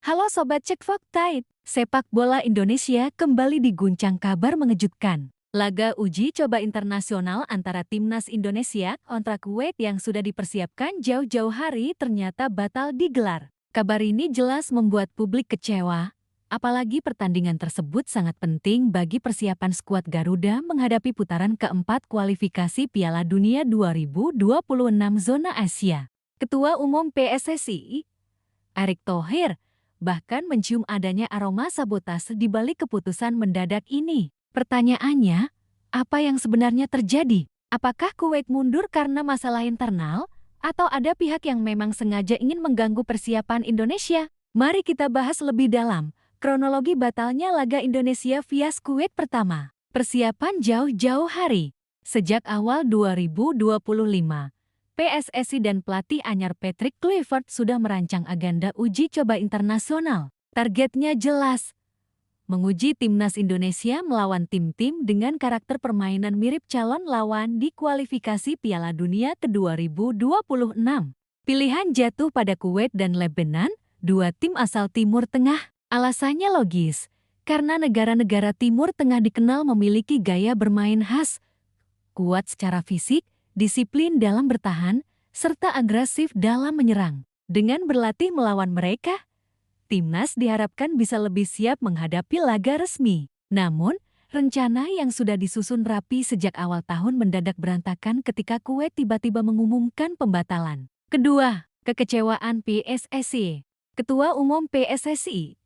Halo Sobat Cek Fakta, sepak bola Indonesia kembali diguncang kabar mengejutkan. Laga uji coba internasional antara Timnas Indonesia kontra Kuwait yang sudah dipersiapkan jauh-jauh hari ternyata batal digelar. Kabar ini jelas membuat publik kecewa, apalagi pertandingan tersebut sangat penting bagi persiapan skuad Garuda menghadapi putaran keempat kualifikasi Piala Dunia 2026 zona Asia. Ketua Umum PSSI, Erick Thohir, bahkan mencium adanya aroma sabotase di balik keputusan mendadak ini. Pertanyaannya, apa yang sebenarnya terjadi? Apakah Kuwait mundur karena masalah internal? Atau ada pihak yang memang sengaja ingin mengganggu persiapan Indonesia? Mari kita bahas lebih dalam kronologi batalnya laga Indonesia vs Kuwait pertama. Persiapan jauh-jauh hari. Sejak awal 2025. PSSI dan pelatih anyar Patrick Kluivert sudah merancang agenda uji coba internasional. Targetnya jelas, menguji timnas Indonesia melawan tim-tim dengan karakter permainan mirip calon lawan di kualifikasi Piala Dunia ke-2026. Pilihan jatuh pada Kuwait dan Lebanon, dua tim asal Timur Tengah. Alasannya logis, karena negara-negara Timur Tengah dikenal memiliki gaya bermain khas, kuat secara fisik, disiplin dalam bertahan, serta agresif dalam menyerang. Dengan berlatih melawan mereka, timnas diharapkan bisa lebih siap menghadapi laga resmi. Namun, rencana yang sudah disusun rapi sejak awal tahun mendadak berantakan ketika Kuwait tiba-tiba mengumumkan pembatalan. Kedua, kekecewaan PSSI. Ketua Umum PSSI,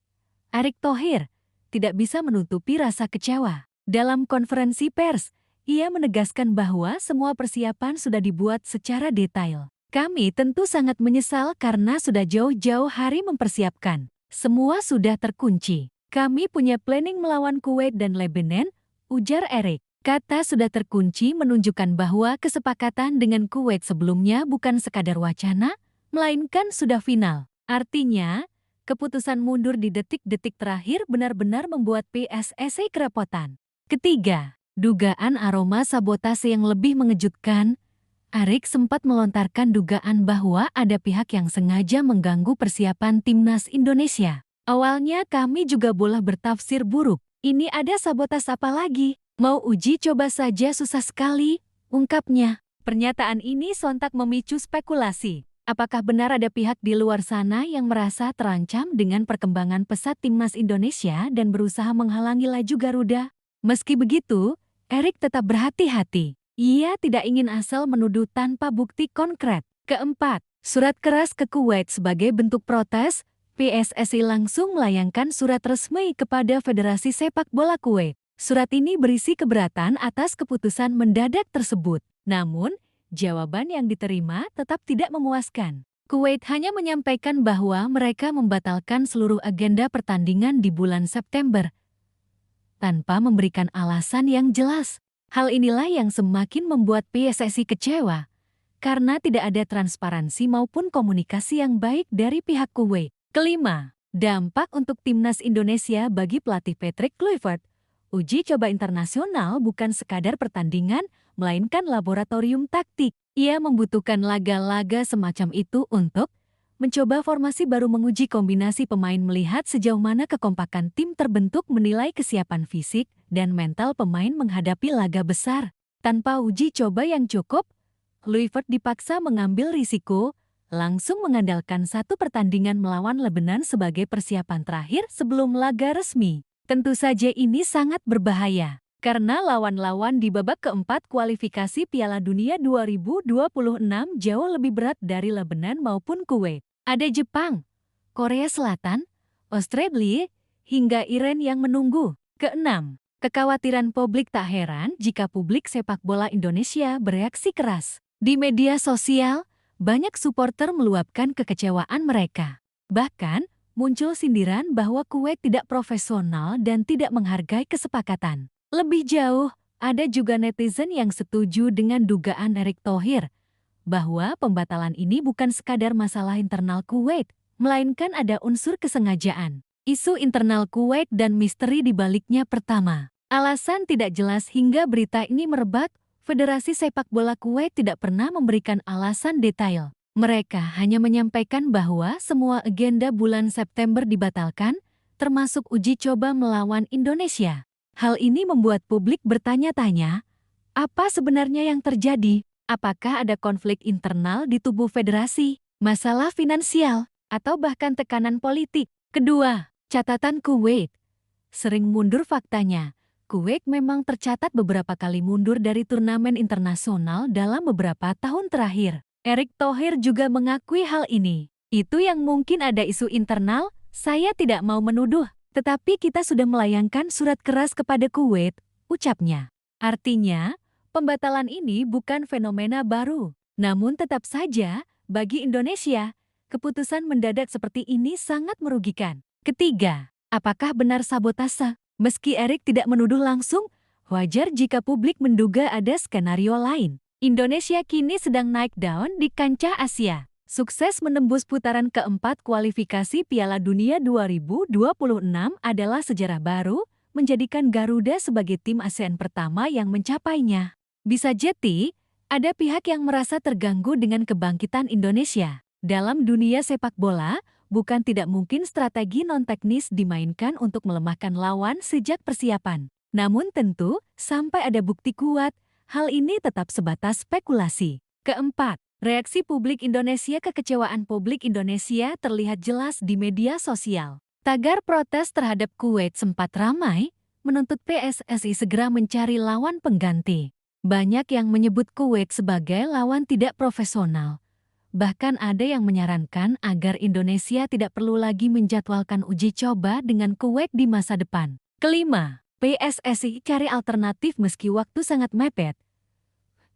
Erick Thohir, tidak bisa menutupi rasa kecewa. Dalam konferensi pers, ia menegaskan bahwa semua persiapan sudah dibuat secara detail. Kami tentu sangat menyesal karena sudah jauh-jauh hari mempersiapkan. Semua sudah terkunci. Kami punya planning melawan Kuwait dan Lebanon, ujar Erick. Kata sudah terkunci menunjukkan bahwa kesepakatan dengan Kuwait sebelumnya bukan sekadar wacana, melainkan sudah final. Artinya, keputusan mundur di detik-detik terakhir benar-benar membuat PSSI kerepotan. Ketiga, dugaan aroma sabotase yang lebih mengejutkan. Erick sempat melontarkan dugaan bahwa ada pihak yang sengaja mengganggu persiapan timnas Indonesia. Awalnya kami juga boleh bertafsir buruk. Ini ada sabotase apa lagi? Mau uji coba saja susah sekali, ungkapnya. Pernyataan ini sontak memicu spekulasi. Apakah benar ada pihak di luar sana yang merasa terancam dengan perkembangan pesat timnas Indonesia dan berusaha menghalangi laju Garuda? Meski begitu, Erick tetap berhati-hati. Ia tidak ingin asal menuduh tanpa bukti konkret. Keempat, surat keras ke Kuwait sebagai bentuk protes, PSSI langsung melayangkan surat resmi kepada Federasi Sepak Bola Kuwait. Surat ini berisi keberatan atas keputusan mendadak tersebut. Namun, jawaban yang diterima tetap tidak memuaskan. Kuwait hanya menyampaikan bahwa mereka membatalkan seluruh agenda pertandingan di bulan September, tanpa memberikan alasan yang jelas. Hal inilah yang semakin membuat PSSI kecewa, karena tidak ada transparansi maupun komunikasi yang baik dari pihak Kuwait. Kelima, dampak untuk timnas Indonesia bagi pelatih Patrick Kluivert. Uji coba internasional bukan sekadar pertandingan, melainkan laboratorium taktik. Ia membutuhkan laga-laga semacam itu untuk mencoba formasi baru, menguji kombinasi pemain, melihat sejauh mana kekompakan tim terbentuk, menilai kesiapan fisik dan mental pemain menghadapi laga besar. Tanpa uji coba yang cukup, Kluivert dipaksa mengambil risiko, langsung mengandalkan satu pertandingan melawan Lebanon sebagai persiapan terakhir sebelum laga resmi. Tentu saja ini sangat berbahaya, karena lawan-lawan di babak keempat kualifikasi Piala Dunia 2026 jauh lebih berat dari Lebanon maupun Kuwait. Ada Jepang, Korea Selatan, Australia, hingga Iran yang menunggu. Keenam, kekhawatiran publik. Tak heran jika publik sepak bola Indonesia bereaksi keras. Di media sosial, banyak supporter meluapkan kekecewaan mereka. Bahkan, muncul sindiran bahwa Kuwait tidak profesional dan tidak menghargai kesepakatan. Lebih jauh, ada juga netizen yang setuju dengan dugaan Erick Thohir bahwa pembatalan ini bukan sekadar masalah internal Kuwait, melainkan ada unsur kesengajaan. Isu internal Kuwait dan misteri di baliknya. Pertama, alasan tidak jelas hingga berita ini merebak. Federasi Sepak Bola Kuwait tidak pernah memberikan alasan detail. Mereka hanya menyampaikan bahwa semua agenda bulan September dibatalkan, termasuk uji coba melawan Indonesia. Hal ini membuat publik bertanya-tanya, apa sebenarnya yang terjadi? Apakah ada konflik internal di tubuh federasi, masalah finansial, atau bahkan tekanan politik? Kedua, catatan Kuwait. Sering mundur faktanya. Kuwait memang tercatat beberapa kali mundur dari turnamen internasional dalam beberapa tahun terakhir. Erick Thohir juga mengakui hal ini. Itu yang mungkin ada isu internal, saya tidak mau menuduh. Tetapi kita sudah melayangkan surat keras kepada Kuwait, ucapnya. Artinya, pembatalan ini bukan fenomena baru. Namun tetap saja, bagi Indonesia, keputusan mendadak seperti ini sangat merugikan. Ketiga, apakah benar sabotase? Meski Erick tidak menuduh langsung, wajar jika publik menduga ada skenario lain. Indonesia kini sedang naik daun di kancah Asia. Sukses menembus putaran keempat kualifikasi Piala Dunia 2026 adalah sejarah baru, menjadikan Garuda sebagai tim ASEAN pertama yang mencapainya. Bisa jadi, ada pihak yang merasa terganggu dengan kebangkitan Indonesia. Dalam dunia sepak bola, bukan tidak mungkin strategi non-teknis dimainkan untuk melemahkan lawan sejak persiapan. Namun tentu, sampai ada bukti kuat, hal ini tetap sebatas spekulasi. Keempat, reaksi publik Indonesia. Kekecewaan publik Indonesia terlihat jelas di media sosial. Tagar protes terhadap Kuwait sempat ramai, menuntut PSSI segera mencari lawan pengganti. Banyak yang menyebut Kuwait sebagai lawan tidak profesional. Bahkan ada yang menyarankan agar Indonesia tidak perlu lagi menjadwalkan uji coba dengan Kuwait di masa depan. Kelima, PSSI cari alternatif meski waktu sangat mepet.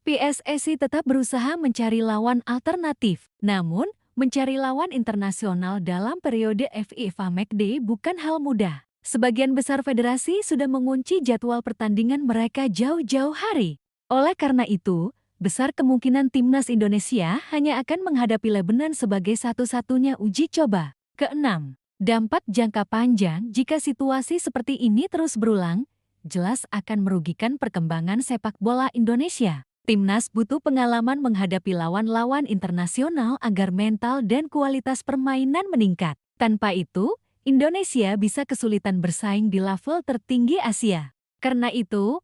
PSSI tetap berusaha mencari lawan alternatif. Namun, mencari lawan internasional dalam periode FIFA Matchday bukan hal mudah. Sebagian besar federasi sudah mengunci jadwal pertandingan mereka jauh-jauh hari. Oleh karena itu, besar kemungkinan timnas Indonesia hanya akan menghadapi Lebanon sebagai satu-satunya uji coba. Keenam, dampak jangka panjang. Jika situasi seperti ini terus berulang, jelas akan merugikan perkembangan sepak bola Indonesia. Timnas butuh pengalaman menghadapi lawan-lawan internasional agar mental dan kualitas permainan meningkat. Tanpa itu, Indonesia bisa kesulitan bersaing di level tertinggi Asia. Karena itu,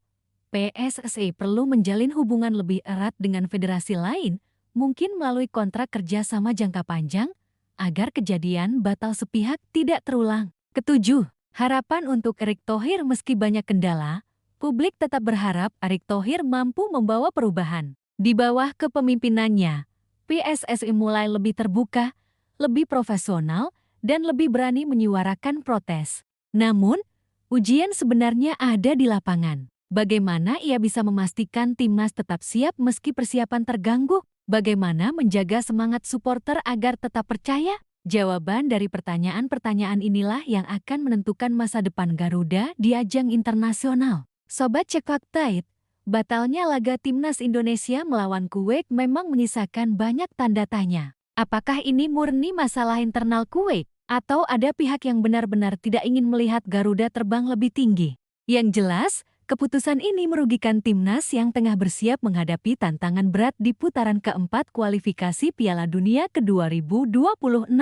PSSI perlu menjalin hubungan lebih erat dengan federasi lain, mungkin melalui kontrak kerjasama jangka panjang, agar kejadian batal sepihak tidak terulang. Ketujuh, harapan untuk Erick Thohir. Meski banyak kendala, publik tetap berharap Erick Thohir mampu membawa perubahan. Di bawah kepemimpinannya, PSSI mulai lebih terbuka, lebih profesional, dan lebih berani menyuarakan protes. Namun, ujian sebenarnya ada di lapangan. Bagaimana ia bisa memastikan timnas tetap siap meski persiapan terganggu? Bagaimana menjaga semangat supporter agar tetap percaya? Jawaban dari pertanyaan-pertanyaan inilah yang akan menentukan masa depan Garuda di ajang internasional. Sobat Cek Fakta, batalnya laga timnas Indonesia melawan Kuwait memang menyisakan banyak tanda tanya. Apakah ini murni masalah internal Kuwait? Atau ada pihak yang benar-benar tidak ingin melihat Garuda terbang lebih tinggi? Yang jelas, keputusan ini merugikan timnas yang tengah bersiap menghadapi tantangan berat di putaran keempat kualifikasi Piala Dunia ke-2026.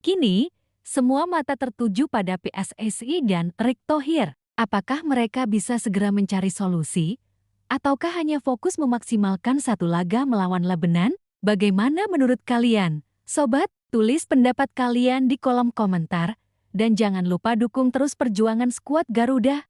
Kini, semua mata tertuju pada PSSI dan Erick Thohir. Apakah mereka bisa segera mencari solusi? Ataukah hanya fokus memaksimalkan satu laga melawan Lebanon? Bagaimana menurut kalian? Sobat, tulis pendapat kalian di kolom komentar. Dan jangan lupa dukung terus perjuangan skuad Garuda.